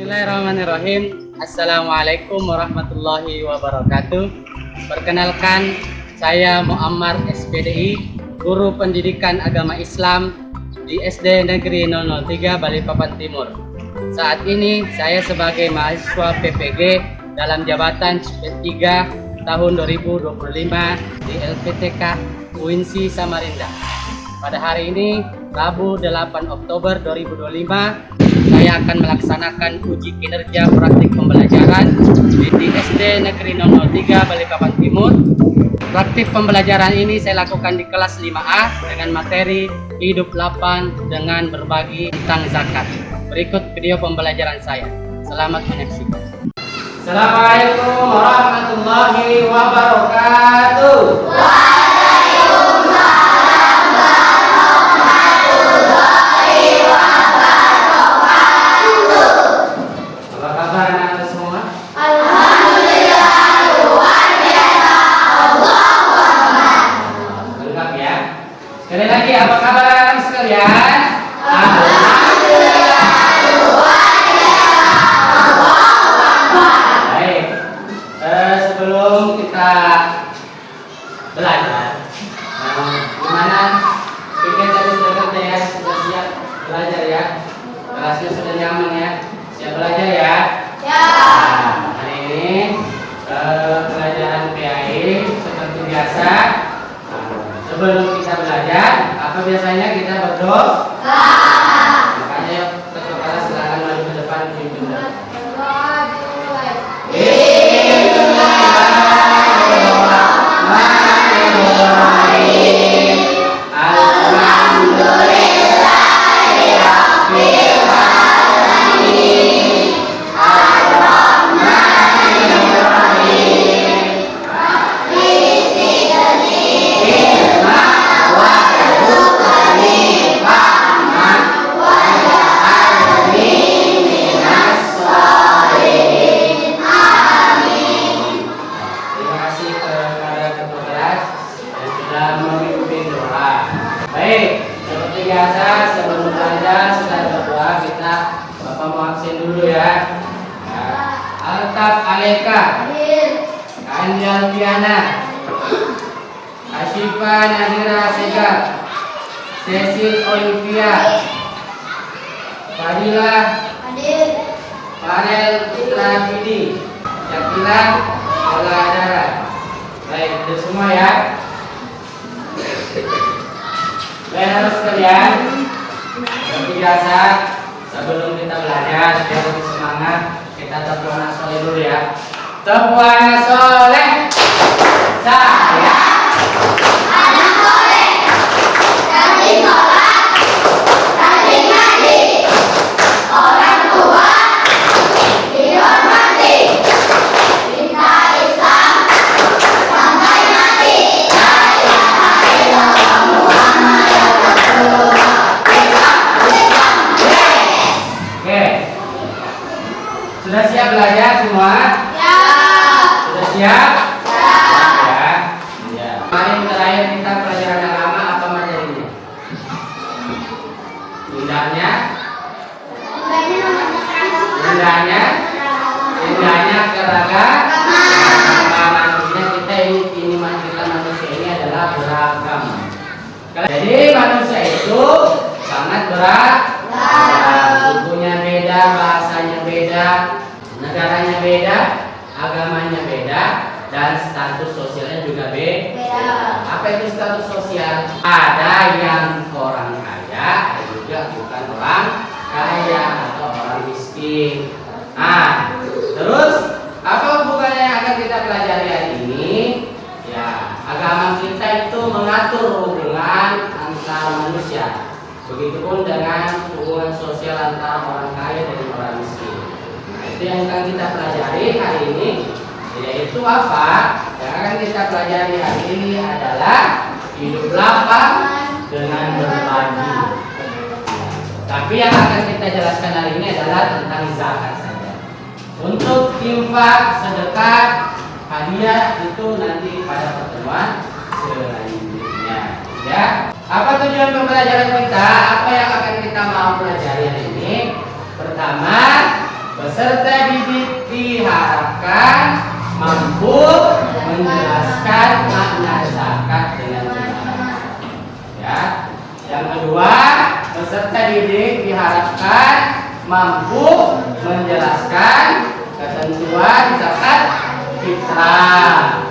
Bismillahirrahmanirrahim. Assalamualaikum warahmatullahi wabarakatuh. Perkenalkan, saya Muammar SPDI, Guru Pendidikan Agama Islam di SD Negeri 003 Balikpapan Timur. Saat ini saya sebagai mahasiswa PPG dalam jabatan SP3 tahun 2025 di LPTK UINSI Samarinda. Pada hari ini, Rabu 8 Oktober 2025, saya akan melaksanakan uji kinerja praktik pembelajaran di SD Negeri 003 Balikpapan Timur. Praktik pembelajaran ini saya lakukan di kelas 5A dengan materi hidup lapang dengan berbagi tentang zakat. Berikut video pembelajaran saya. Selamat menyaksikan. Assalamualaikum warahmatullahi wabarakatuh. Sekali lagi, apa kabar anak sekalian? Baik, sebelum kita belajar, gimana? Pikir tadi sudah kerja ya, sudah siap belajar ya? Kelasnya sudah nyaman ya? Siap belajar ya? Ya. Hari ini pelajaran PAI seperti biasa. Sebelum kita belajar, apa biasanya kita berdoa? Makanya yuk, ketua kelas silakan maju ke depan pimpin. Bismillahirrahmanirrahim. Alhamdulillahirabbil alamin. Ar-Rahmanirrahim. Baik, seperti biasa sebelum belajar sudah berdoa, kita Bapak mau absen dulu ya. Altaf Aleka, Anjal Piana, Ashifa Nadira Segar, Cecil Olivia, Fadila, Farel Putra Fidi, Syakila Oladara. Baik, itu semua ya. Baik anak sekalian, seperti biasa sebelum kita belajar biar lebih semangat, kita tepuk soleh dulu ya. Tepuk soleh. Saya anak soleh, rajin sholat, rajin ngaji, orang tua dihormati, cinta Islam sampai mati. Oke, sudah siap belajar semua? Ya. Sudah siap? Ya. Ya. Kemarin terakhir kita pelajaran agama apa materinya? Indahnya? Indahnya keragaman. Manusia kita ini kita manusia ini adalah beragam. Jadi manusia itu sangat beragam. Sukunya beda, bahasanya beda, negaranya beda, agamanya beda, dan status sosialnya juga beda. Apa itu status sosial? Ada yang orang kaya, ada juga bukan orang kaya atau orang miskin. Nah, terus apa hubungannya yang akan kita pelajari hari ini? Ya, agama kita itu mengatur hubungan antara manusia. Begitupun dengan hubungan sosial antara orang kaya dan orang miskin. Nah, itu yang akan kita pelajari hari ini. Yaitu apa? Yang akan kita pelajari hari ini adalah hidup lapang dengan berbagi. Tapi yang akan kita jelaskan hari ini adalah tentang zakat saja. Untuk infak, sedekah, hadiah itu nanti pada pertemuan selanjutnya. Ya. Apa tujuan pembelajaran kita? Apa yang akan kita mau pelajari hari ini? Pertama, Peserta didik diharapkan mampu menjelaskan makna zakat dengan benar. Ya. Yang kedua, peserta didik diharapkan mampu menjelaskan ketentuan zakat fitrah.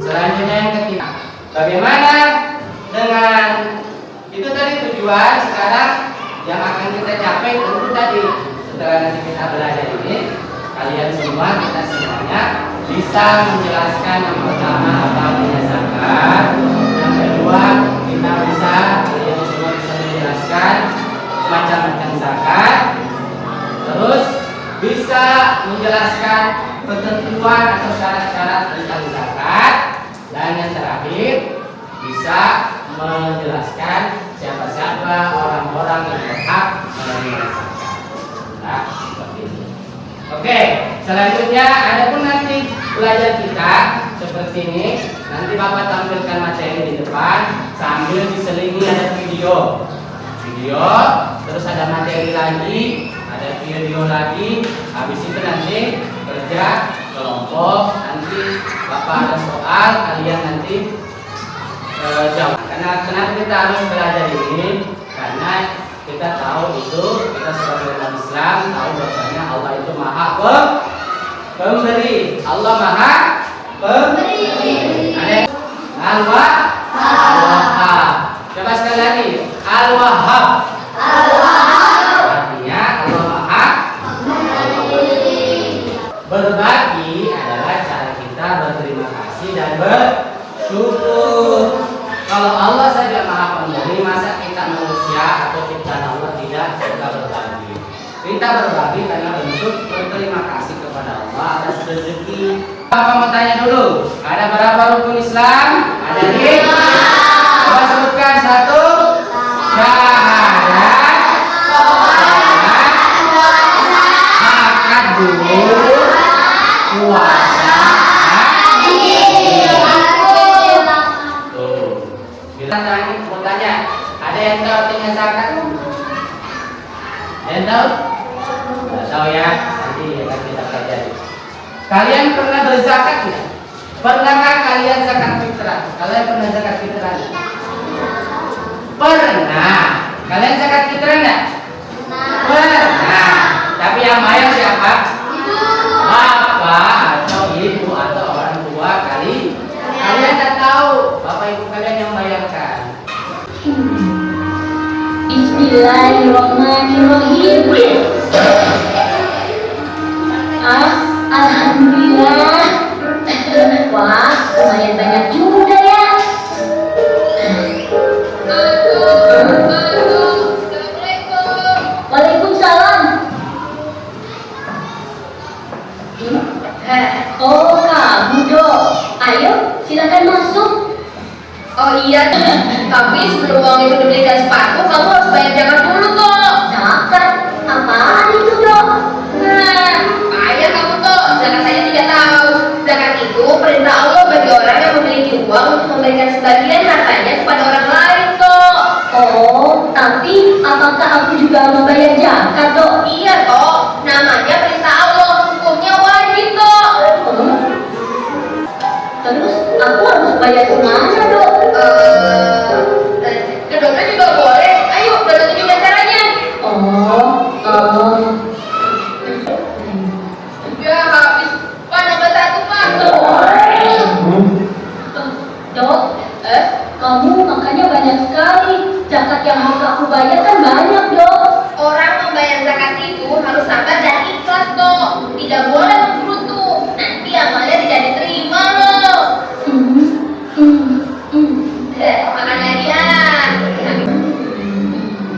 Selanjutnya yang ketiga, bagaimana dengan itu tadi tujuan. Sekarang yang akan kita capai tentu tadi setelah nanti kita belajar ini, kalian semua, kita semuanya bisa menjelaskan yang pertama apa artinya zakat. Yang kedua, kita bisa, kalian semua bisa menjelaskan macam-macam zakat. Terus bisa menjelaskan ketentuan atau syarat-syarat tentang zakat. Dan yang terakhir, bisa menjelaskan siapa-siapa orang-orang yang berhak menerima zakat. Nah, seperti ini. Oke, selanjutnya adapun nanti belajar kita seperti ini. Nanti Bapak tampilkan materi di depan sambil diselingi ada video. Terus ada materi lagi, ada video lagi. Habis itu nanti kerja kelompok. Nanti Bapak ada soal, kalian nanti jawab. Kenapa kita harus belajar ini? Karena kita tahu itu, kita sebagai umat Islam tahu bahwasanya Allah itu Maha Pemberi. Allah Maha Pemberi. Ada Al-Wahhab. Coba sekali lagi. Al-Wahhab. Artinya Allah Maha Berbagi adalah cara kita berterima kasih dan bersyukur. Kalau Allah saja Maha Pemberi, masa kita manusia atau ciptaan Allah tidak suka berbagi? Kita berbagi karena bentuk berterima kasih kepada Allah atas rezeki. Apa mau tanya dulu? Ada berapa rukun Islam? Ada 5. Coba sebutkan. 1. Syahadat, akad dulu, puasa. Mau tanya, ada yang tahu artinya zakat? Ada yang tahu? Tidak tahu ya, nanti akan kita pelajari. Kalian pernah berzakat tidak? Pernahkah kalian zakat fitrah? Kalian pernah zakat fitrah? Pernah. Kalian zakat fitrah enggak? Pernah. Tapi yang bayar siapa? Bapak atau ibu atau orang tua kalian tak tahu. Bapak ibu kalian yang bayarkan. Bismillahirrahmanirrahim. Alhamdulillah. Wah, lumayan banyak juga ya. Waalaikumsalam. Oh, kamu dong. Ayo, silakan masuk. Oh iya, tapi sebelum uang itu dibelikan sepatu, kamu harus bayar zakat dulu kok. Zakat? Apaan itu dong? Nah, ayah kamu tuh, zakat saja tidak tahu. Zakat itu perintah Allah bagi orang yang memiliki uang untuk memberikan sebagian hartanya kepada orang lain kok. Oh, tapi apakah aku juga harus bayar zakat dong? Iya kok, namanya perintah Allah, hukumnya wajib kok. Terus aku harus bayar kemana dong? Kedokter juga boleh. Ayo, udah tunjukkan caranya. Ya habis, Pak nomor 1 Pak. Dok, kamu makannya banyak sekali. Zakat yang harus aku bayar kan banyak dok. Orang membayar zakat itu harus sabar dan ikhlas kok. Tidak boleh menggerutu. Nanti amalnya tidak diterima loh. Makan lagi.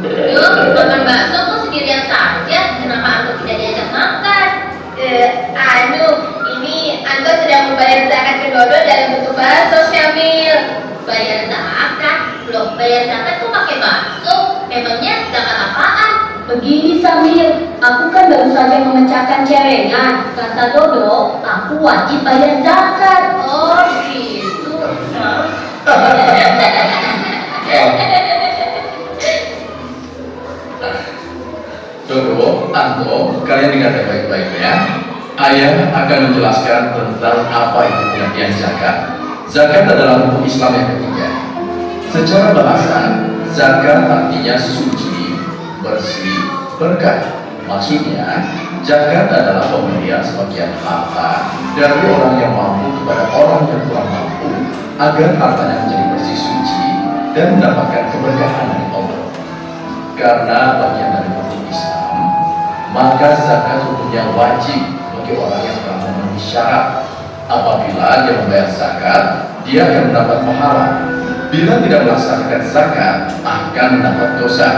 Yuk, makan bakso kok sendirian saja. Kenapa antum tidak diajak makan? Ini antum sedang membayar zakat ke Dodo dalam bentuk bakso, Syamil. Bayar zakat? Belum bayar zakat kok pakai bakso? Memangnya zakat apaan? Begini Samir, aku kan baru saja memecahkan celengan. Kata Dodo, aku wajib bayar zakat. Oh gitu. Dodo, Anto, kalian dengar baik-baik ya. Ayah akan menjelaskan tentang apa itu pengertian zakat. Zakat adalah hukum Islam yang ketiga. Secara bahasa, zakat artinya suci, bersih, berkah. Maksudnya, zakat adalah pemberian sebagian harta dari orang yang mampu kepada orang yang kurang mampu, agar hartanya menjadi bersih suci dan mendapatkan keberkahan dari Allah. Karena bagian dari hukum Islam, maka zakat hukumnya wajib bagi orang yang telah memenuhi syarat. Apabila dia membayar zakat, dia akan mendapat pahala. Bila tidak melaksanakan zakat, akan mendapat dosa.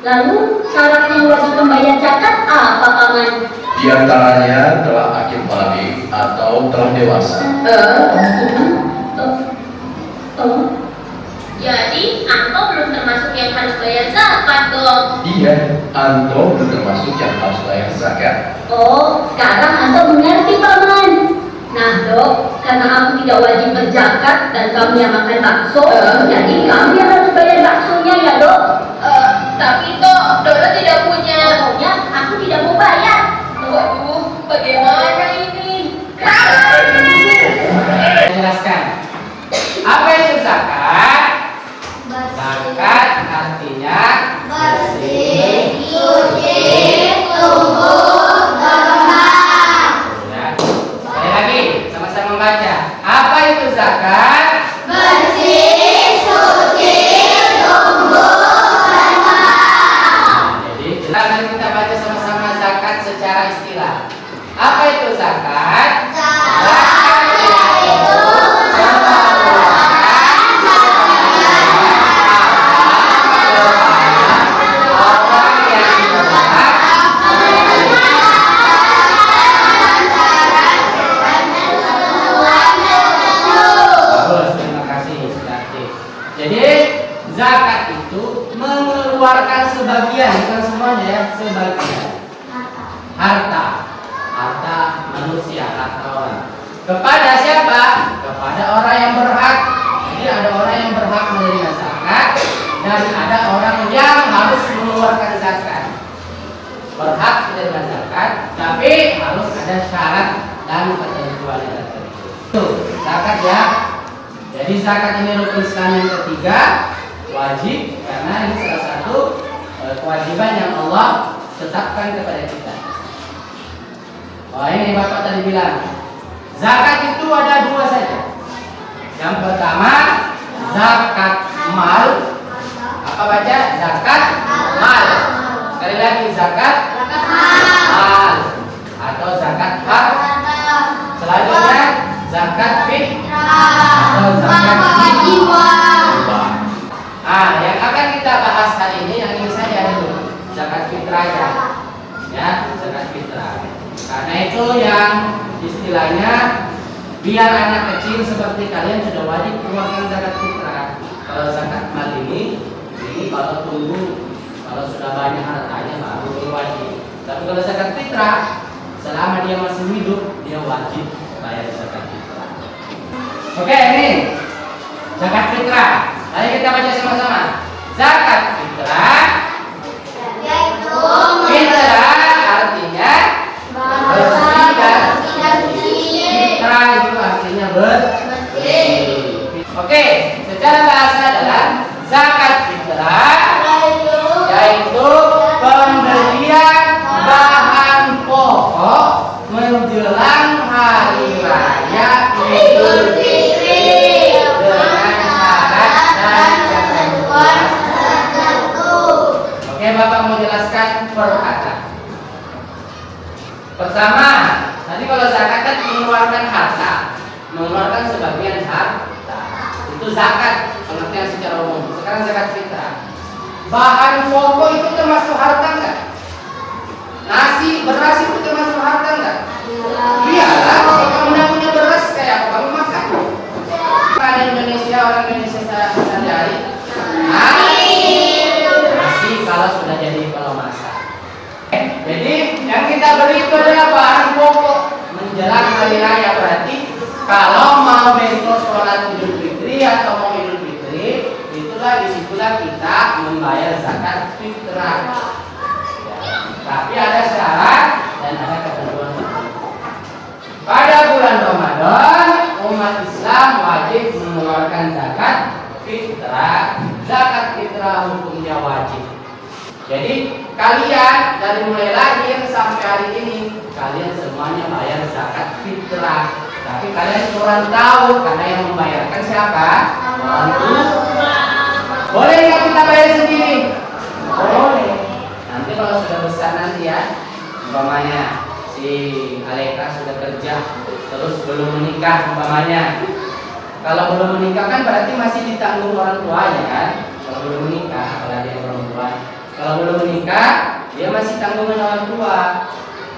Lalu syarat yang wajib membayar zakat apa, Paman? Di antaranya telah akil balik atau telah dewasa. Jadi, Anto belum termasuk yang harus bayar zakat dong. Iya, Anto belum termasuk yang harus bayar zakat. Oh, sekarang Anto mengerti, Paman. Nah, Dok, karena aku tidak wajib berzakat dan kamu yang makan bakso, jadi kamu yang harus bayar baksonya ya, Dok. Tapi toh Dora tidak punya. Pokoknya aku tidak mau bayar. Waduh, bagaimana ini? Saya jelaskan. Apa itu zakat? Zakat artinya bersih, suci, tumbuh, berkah. Ya. Sekali lagi, sama-sama membaca. Apa itu zakat? Bersih, suci, tumbuh, berkah. Jadi, silakan kita baca sama-sama zakat secara istilah. Apa itu zakat? Zakat itu zakat itu mengeluarkan sebagian, bukan semuanya ya, sebagian harta manusia, harta orang. Kepada siapa? Kepada orang yang berhak. Jadi ada orang yang berhak menerima zakat dan ada orang yang harus mengeluarkan zakat. Berhak menerima zakat, tapi harus ada syarat dan ketentuannya tertentu. Itu zakat ya. Jadi zakat ini rukun Islam yang ketiga. Wajib, karena ini salah satu kewajiban yang Allah tetapkan kepada kita. Oh, ini Bapak tadi bilang zakat itu ada dua saja. Yang pertama zakat mal. Apa baca? Zakat mal. Sekali lagi zakat mal atau zakat harta. Selanjutnya zakat fitrah atau zakat jiwa. Yang akan kita bahas hari ini yang ini saja dulu, zakat fitrah ya, zakat fitrah. Karena itu yang istilahnya biar anak kecil seperti kalian sudah wajib keluarkan zakat fitrah. Kalau zakat mal ini kalau tunggu, kalau sudah banyak hartanya baru wajib. Tapi kalau zakat fitrah, selama dia masih hidup dia wajib bayar zakat fitrah. Oke, ini zakat fitrah. Ayo kita baca sama-sama. Zakat fitrah yaitu fitrah artinya bersih dan suci. Fitrah itu artinya bersih. Oke, secara bahasa adalah zakat fitrah yaitu pemberian bahan pokok menjelang hari raya Idul Fitri dengan syarat dan ketentuan tertentu. Oke, Bapak mau jelaskan per kata. Pertama, tadi kalau zakat kan mengeluarkan harta, mengeluarkan sebagian harta. Itu zakat, pengertian secara umum. Sekarang zakat fitrah. Bahan pokok itu termasuk harta enggak? Nasi, beras itu termasuk harta enggak? Iyalah, kalau kamu tidak punya beras kayak apa kamu makan? Orang Indonesia sehari-hari nasi kalau sudah jadi kalau masak. Jadi yang kita beri itu adalah bahan pokok menjelang hari raya. Berarti kalau mau besok sholat Idul Fitri atau mau Idul Fitri, disitulah kita membayar zakat fitrah. Ya, Tapi ada syarat dan ada ketentuan. Pada bulan Ramadan, umat Islam wajib mengeluarkan zakat fitrah. Zakat fitrah hukumnya wajib. Jadi kalian dari mulai lahir sampai hari ini kalian semuanya bayar zakat fitrah. Tapi kalian kurang tahu karena yang membayarkan siapa? Orang tua. Boleh nggak kita bayar sendiri? Boleh. Nanti kalau sudah besar nanti ya, umpamanya si Aleka sudah kerja terus belum menikah umpamanya. Kalau belum menikah kan berarti masih ditanggung orang tuanya kan? Kalau belum menikah, apalagi yang orang tua. Kalau belum menikah, dia masih tanggungan orang tua.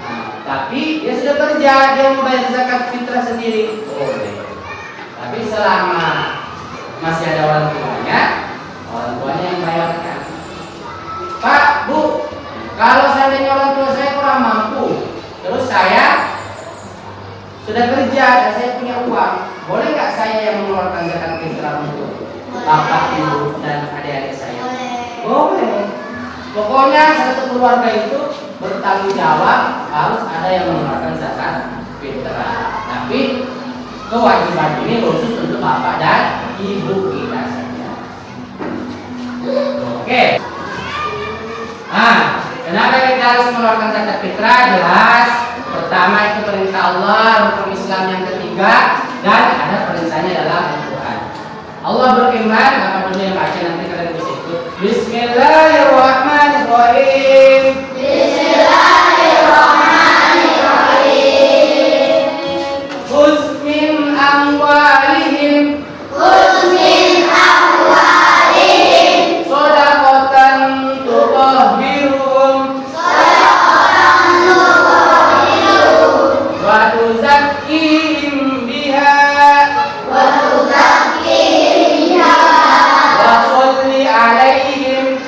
Nah, tapi dia sudah kerja, dia membayar zakat fitrah sendiri. Boleh. Tapi selama masih ada orang tuanya yang bayarkan. Pak, Bu, kalau seandainya orang tua saya kurang mampu, terus saya sudah kerja dan saya punya uang, boleh nggak saya yang mengeluarkan zakat fitrah untuk bapak, ibu, dan adik-adik saya? Boleh. Pokoknya satu keluarga itu bertanggung jawab harus ada yang mengeluarkan zakat fitrah. Tapi kewajiban ini khusus untuk bapak dan ibu kita saja. Oke. Nah, kenapa kita harus mengeluarkan zakat fitrah? Jelas. Pertama itu perintah Allah, hukum Islam yang ketiga, dan ada perintahnya dalam Al-Quran. Allah berfirman, apa dulu yang baca nanti kalian bisa ikut. Bismillahirrahmanirrahim. Bismillahirrahmanirrahim. Khudz min amwalihim shadaqatan tutahhiruhum wa tuzakkihim biha wa sholli alaihim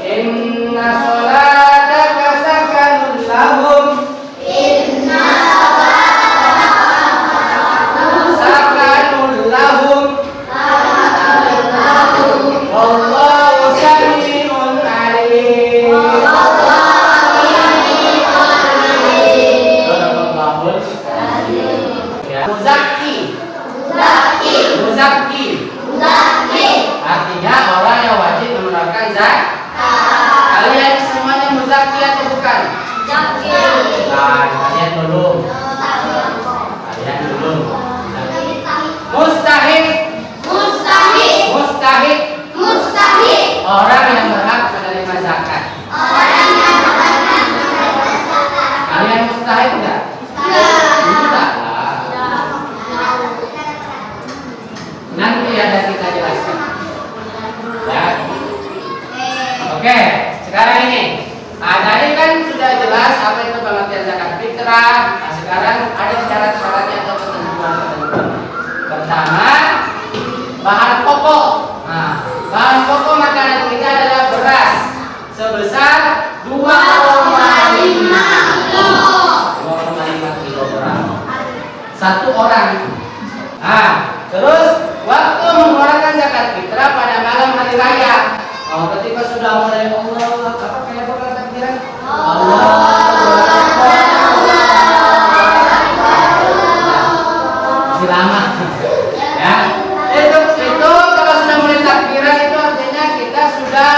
inna sholataka sakanun lahum wallahu sami'un alim. Ya, muzakki artinya orang yang wajib mengeluarkan zakat. Kalian semuanya muzakki atau bukan? Nah, kalian belum. Mustahik orang yang berhak menerima zakat. Kalian mustahik enggak? Tidak lah. Nanti ada kita jelaskan. Ya. Oke, sekarang ini. Nah, tadi kan sudah jelas apa itu pengertian zakat fitrah. Nah, sekarang ada syarat-syaratnya atau ketentuan-ketentuan. Pertama, bahan pokok. Nah, bahan pokok makanan kita adalah beras sebesar 2,5 kilogram. Satu orang. Nah, terus waktu mengeluarkan zakat fitrah pada malam hari raya. Oh, ketika sudah mulai Allah, apa kayak apa takbiran? Allah. Masih lama. Ya. Itu kalau sudah mulai takbiran itu artinya kita sudah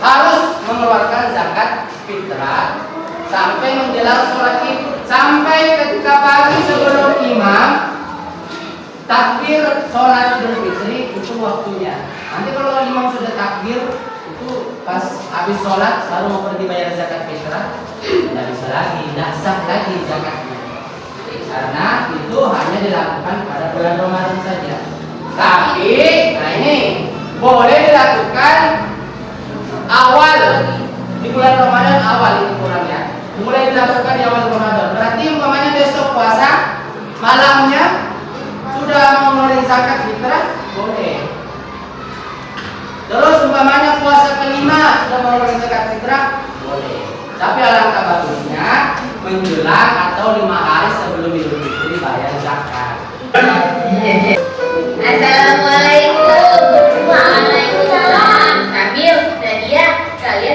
harus mengeluarkan zakat fitrah sampai menjelang sholat Id, sampai ketika pagi sebelum imam takbir sholat Idul Fitri itu waktunya. Nanti kalau imam sudah takbir itu pas habis sholat baru mau pergi bayar zakat fitrah, tidak bisa lagi, tidak sah lagi zakatnya. Karena itu hanya dilakukan pada bulan Ramadan saja. Tapi, nah ini boleh dilakukan awal di bulan Ramadan awal ini kurangnya. Mulai dilakukan di awal Ramadan. Berarti umpamanya besok puasa malamnya sudah mengeluarkan zakat fitrah, boleh. Terus umpamanya puasa kelima sudah mengeluarkan zakat fitrah, boleh. Tapi alangkah bagusnya menjelang atau 5 hari sebelum Idul Fitri bayar zakat. Assalamualaikum. Waalaikumsalam. Nabil, Nadia, kalian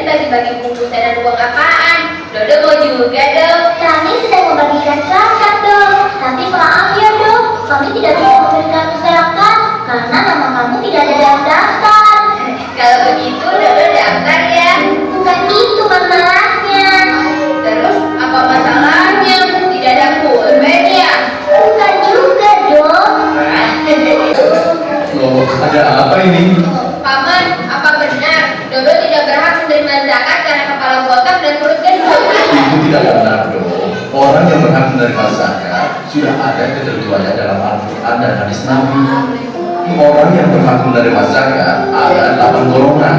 apa ini? Paman, apa benar Dodo tidak berhak menerima zakat karena kepala botak dan perut gendut? Itu tidak benar dong. Orang yang berhak menerima zakat sudah ada ketentuannya dalam Al-Quran dan hadis Nabi. Orang yang berhak menerima zakat ada 8 golongan.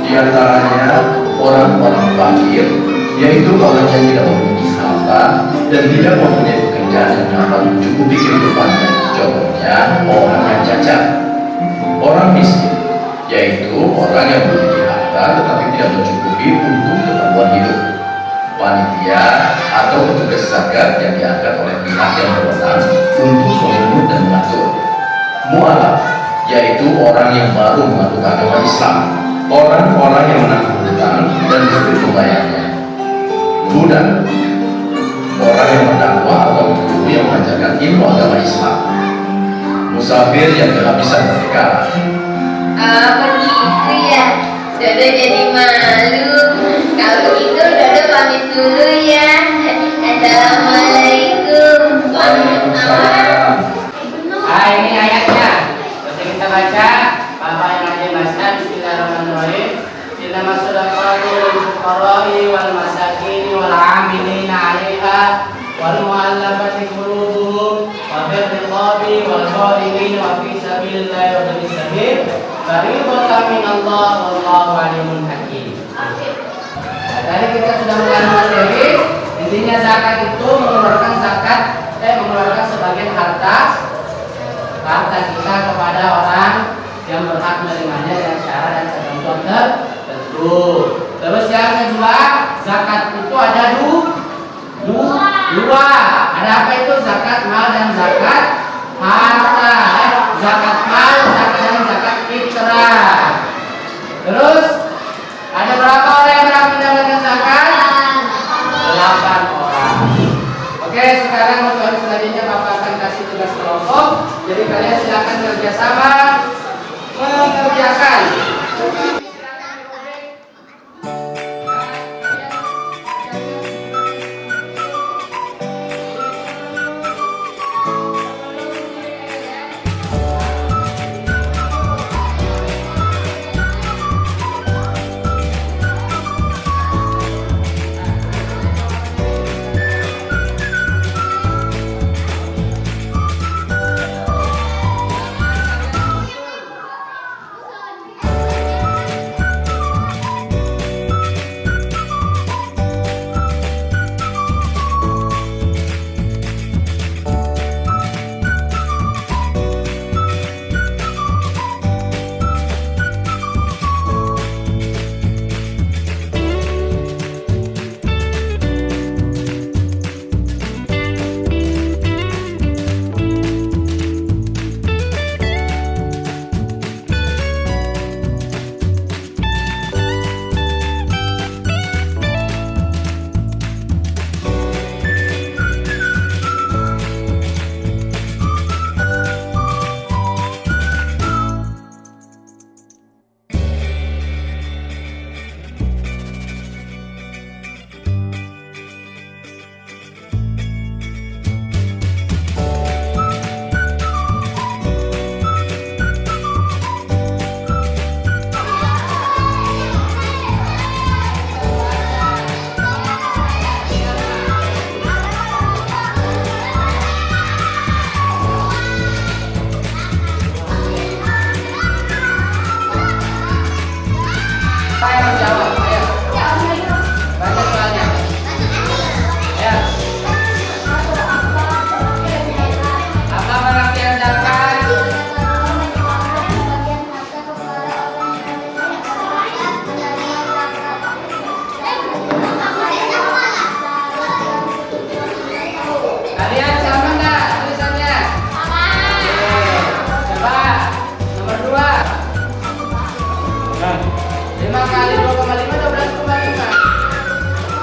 Di antaranya orang-orang fakir, yaitu orang yang tidak memiliki harta dan tidak mempunyai pekerjaan yang dapat mencukupi kehidupannya. Contohnya orang yang cacat. Orang miskin, yaitu orang yang memiliki harta tetapi tidak mencukupi untuk keperluan hidup. Panitia atau petugas zakat yang diangkat oleh pihak yang berwenang untuk memungut dan mengatur. Mu'alaf, yaitu orang yang baru mengaku agama Islam, orang-orang yang menanggung hutang dan sulit membayarnya. Budak, orang yang berdakwah atau guru yang mengajarkan ilmu agama Islam. Musafir yang kehabisan perkara. Begitu ya. Dodo jadi malu. Kalau begitu Dodo pamit dulu ya. Assalamualaikum. Waalaikumsalam. Ini ayatnya. Bisa kita baca. Bapak yang ada baca. Bismillahirrahmanirrahim. Innama shadaqatu lil fuqara'i wal masakin wal 'amilina 'alaiha wal mu'allafati qulubuhum wa fir riqabi wal gharimin wa fi sabilillahi wa ibnis sabil fariidatan minallah wallahu 'alimun hakim. Tadi kita sudah mengenal materi. Intinya zakat itu mengeluarkan mengeluarkan sebagian harta kita kepada orang yang berhak menerimanya dengan syarat dan ketentuan tertentu. Terus yang kedua, zakat itu ada dua. Ada apa itu? Zakat mal dan zakat harta. Zakat mal, dan zakat fitrah. Terus ada berapa orang yang berhak mendapatkan zakat? 8 orang. Oke, sekarang untuk selanjutnya Bapak akan kasih tugas kelompok. Jadi kalian silakan kerjasama mengerjakan.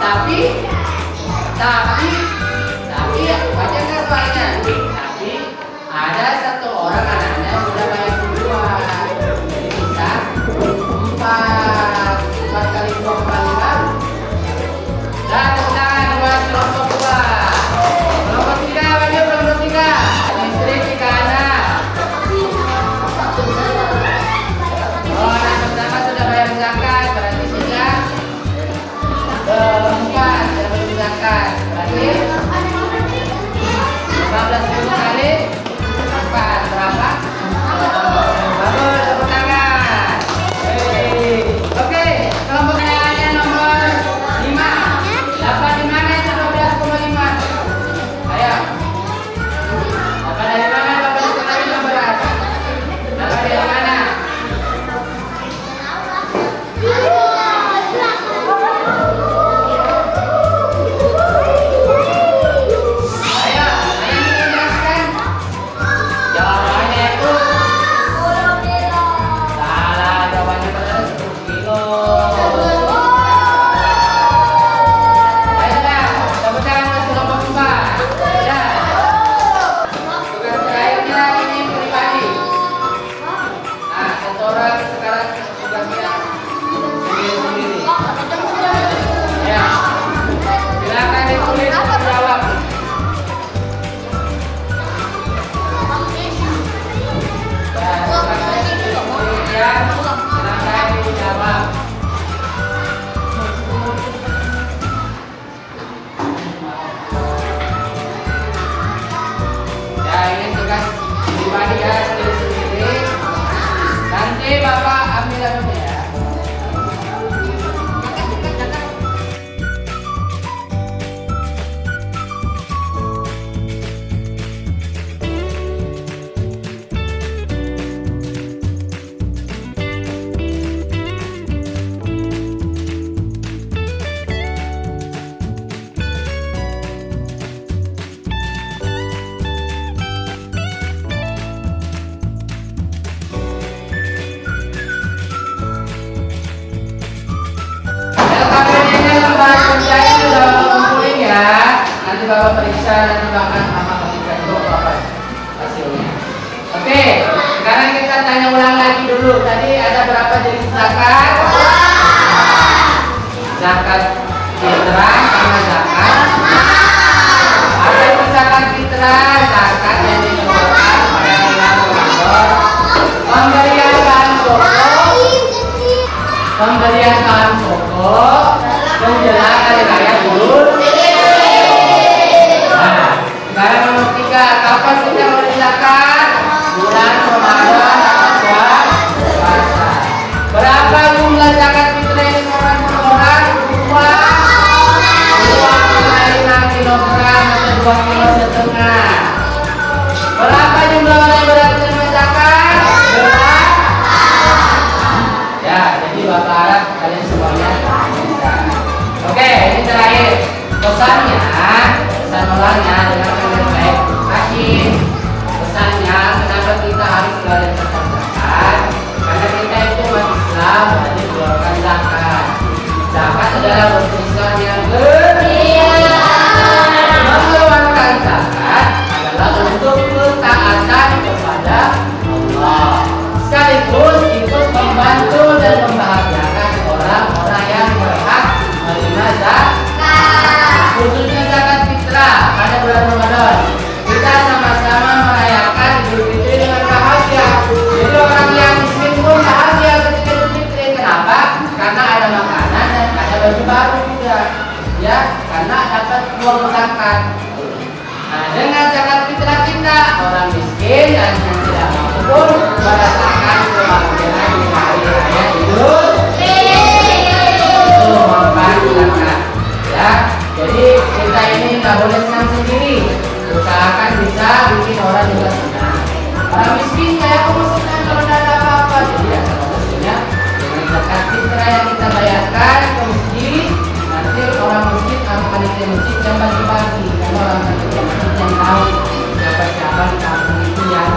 Tapi baca nggak soalnya? Tapi ada satu orang anaknya sudah banyak duluan, jadi bisa 4 kali 2,5. Dan tepuk tangan buat kelompok 2. Kelompok 3 bagi kelompok 3. Istri 3 anak. Bapak periksa nanti bahkan apa ketika itu apa hasilnya. Oke, sekarang kita tanya ulang lagi dulu. Tadi ada berapa jenis zakat? Zakat fitrah sama zakat. Apa itu zakat fitrah? Zakat yang dikeluarkan pada bulan Ramadan. Pemberian bahan pokok menjelang hari raya Idul. Nah, sekarang nomor 3, kapan kita mulai zakat? Bulan Ramadan atau puasa. Berapa jumlah zakat fitrah yang dikeluarkan per orang? 2,5 kilogram atau 2,5 kilo. Berapa jumlah orang yang berhak menerima zakat? Ya, jadi Bapak harap kalian semuanya bisa. Oke, ini terakhir pesannya, pesan orangnya dengan baik. Akhir pesannya, kenapa kita harus belajar tentang zakat? Karena kita itu umat Islam dan dikeluarkan zakat. Zakat adalah berislam yang mengeluarkan zakat adalah untuk ketaatan kepada Allah. Sekaligus ikut membantu dan membahagiakan orang-orang yang berhak menerima zakat, khususnya zakat fitrah pada bulan Ramadan. Kita sama-sama merayakan Idul Fitri dengan bahagia. Jadi orang yang miskin pun bahagia ketika Idul Fitri. Kenapa? Karena ada makanan dan ada baju baru juga. Ya, karena dapat uang zakat. Nah, dengan zakat fitrah kita, orang miskin dan yang tidak mampu pun merasakan kebahagiaan di hari raya Idul Fitri. Itu manfaat zakat. Ya, jadi kita ini nggak boleh senang sendiri. Usahakan bisa bikin orang juga senang. Orang miskin kayak kamu senang kalau tidak ada apa-apa. Jadi ya maksudnya dengan zakat fitrah yang kita bayarkan ke masjid, nanti orang miskin akan di masjid yang bagi-bagi. Karena orang miskin yang tahu siapa-siapa di kampung itu yang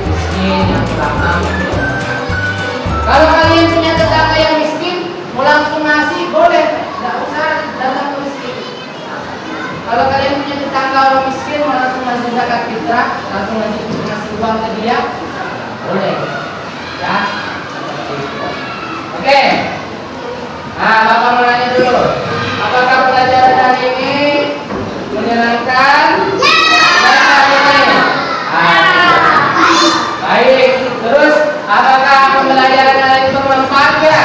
miskin, yang kurang mampu. Kalau kalian punya tetangga yang miskin, mau langsung ngasih boleh, nggak usah datang ke miskin. Kalau kalian punya tetangga orang miskin, mau langsung ngasih zakat fitrah, langsung ngasih uang ke dia, boleh. Ya, oke. Nah, Bapak mau nanya dulu, apakah pelajaran hari ini menyenangkan? Baik. Terus, apakah pembelajaran hari ini bermanfaat ya?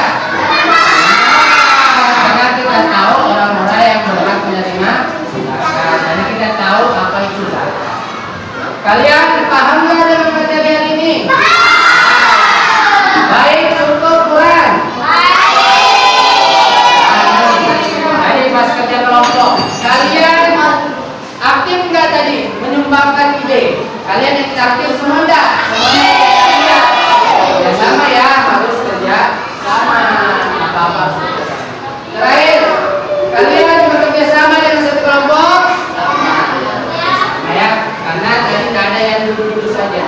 Karena kita tahu orang-orang yang berhak menerima zakat. Jadi kita tahu apa itu zakat. Kalian paham nggak dengan materi hari ini? Baik untuk Quran. Tadi pas kerja kelompok, kalian aktif nggak tadi menyumbangkan ide? Kalian yang aktif semua enggak? Semuanya ya? Ya sama ya, harus kerja sama apa-apa. Terakhir, kalian bekerja sama dengan satu kelompok? Nah, ya, karena tadi nggak ada yang duduk-duduk saja.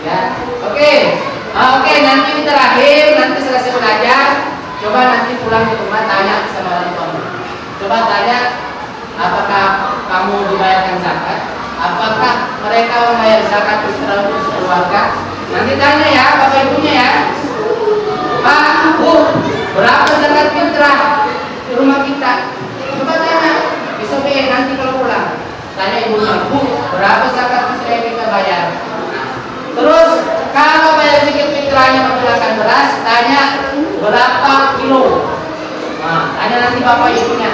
Ya, oke, nanti di terakhir, nanti selesai belajar, coba nanti pulang ke rumah tanya sama orang tuamu. Coba tanya, apakah kamu dibayarkan zakat? Apakah mereka membayar zakat fitrah untuk keluarga? Nanti tanya ya, bapak ibunya ya. Pak, Bu, berapa zakat fitrah di rumah kita? Coba tanya, besok nanti kalau pulang. Tanya ibunya, Bu, berapa zakat fitrah yang kita bayar? Terus, kalau bayar sedikit fitrahnya menggunakan beras, tanya berapa kilo? Nah, tanya nanti bapak ibunya,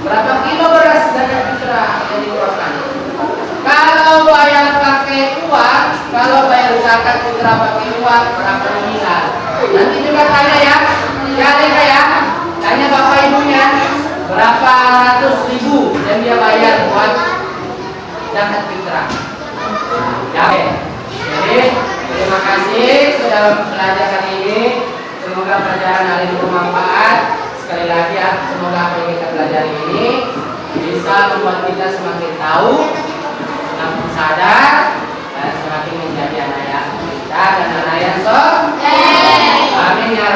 berapa kilo beras zakat fitrah yang dikeluarkan? Kalau bayar pakai uang, kalau bayar zakat fitrah pakai uang, berapa nominal? Nanti juga tanya ya, ya, tanya bapak ibunya, berapa ratus ribu yang dia bayar buat zakat fitrah. Ya, oke. Jadi terima kasih sudah belajar hari ini. Semoga pelajaran hari ini bermanfaat. Sekali lagi ya, semoga apa yang kita pelajari ini bisa membuat kita semakin tahu, semakin sadar, dan semakin menjadi anak yang pintar dan anak yang soleh. Amin ya.